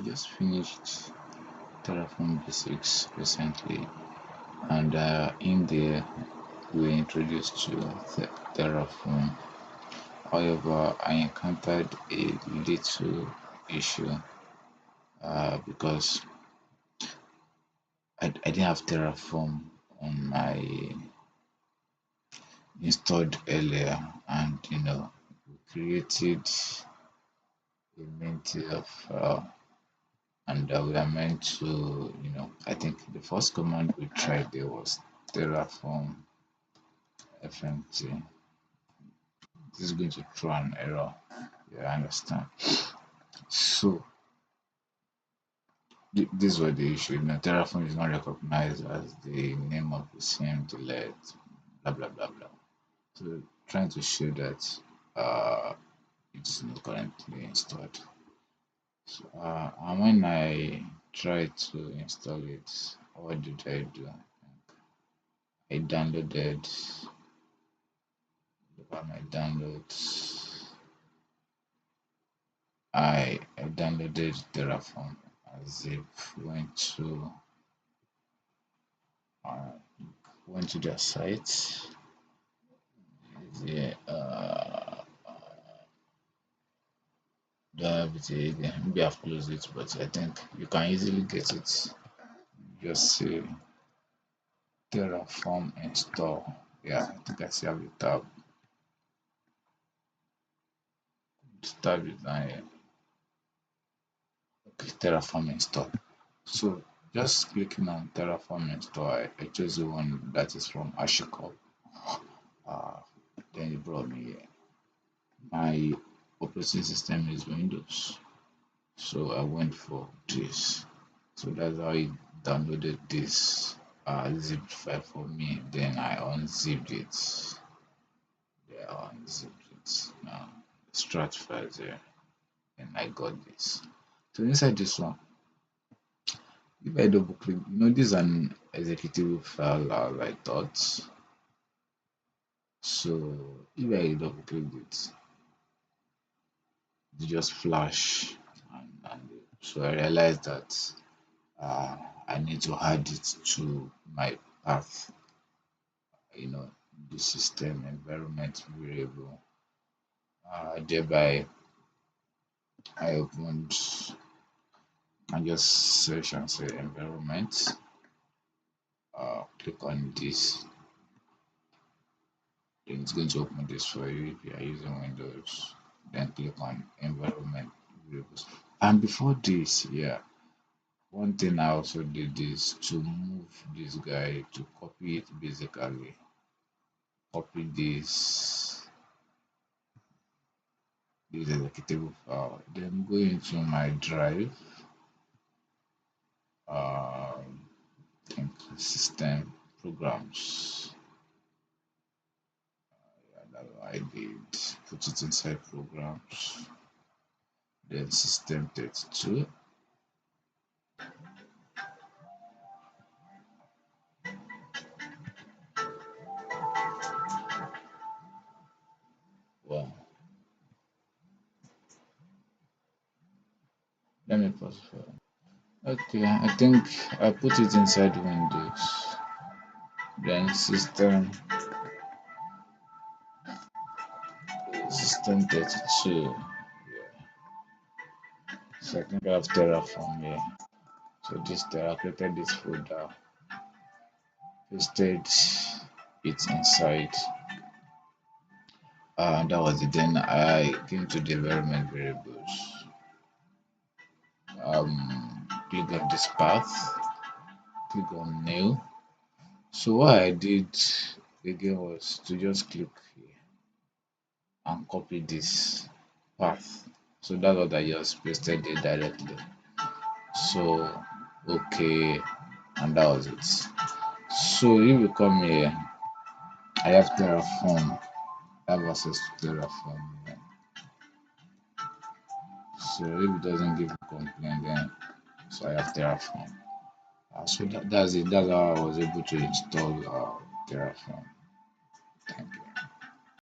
just finished Terraform Basics recently, and in there we introduced to Terraform. However, I encountered a little issue because I didn't have Terraform on my installed earlier, and we created a main file, and we are meant to, I think the first command we tried there was Terraform fmt. This is going to throw an error. Yeah, I understand. So this was the issue. Terraform is not recognized as the name of the same delete, blah blah blah blah. So trying to show that it is not currently installed. So, and when I tried to install it, what did I do? I downloaded my downloads. I downloaded Terraform as zip, went to uh, their site. Yeah, don't have it here again. Maybe I've closed it, but I think you can easily get it. Just say Terraform install. Yeah, I think I still have the tab. The tab is down here. Okay, Terraform install. So just clicking on Terraform install, I chose the one that is from HashiCorp. Uh, then it brought me here. My operating system is Windows, so I went for this. So that's how I downloaded this zipped file for me. Then I unzipped it. Yeah, I unzipped it. Now strat files there, and I got this. So inside this one, if I double click, this is an executable file as I thought. So if I double click it, it just flash, and so I realized that uh, I need to add it to my path, the system environment variable. Thereby, I opened and just search and say environment. Click on this, then it's going to open this for you if you are using Windows. Then click on environment variables. And before this, yeah, one thing I also did is to move this guy to copy it, basically copy this executable file, then go into my drive, think system programs. Yeah, that's what I did. Put it inside programs, then system 32. Wow. Let me pause for. Okay, I think I put it inside Windows. Then system 32. Yeah. So I think I have Terraform here. So this I created this folder, pasted it inside. That was it. Then I came to the environment variables. Click on this path, click on new. So what I did again was to just click here and copy this path. So that's what I just pasted it directly. So okay, and that was it. So if you come here, I have Terraform. I have access to Terraform. So if it doesn't give a complaint, then so I have Terraform. So that's it. That's how I was able to install Terraform. Thank you.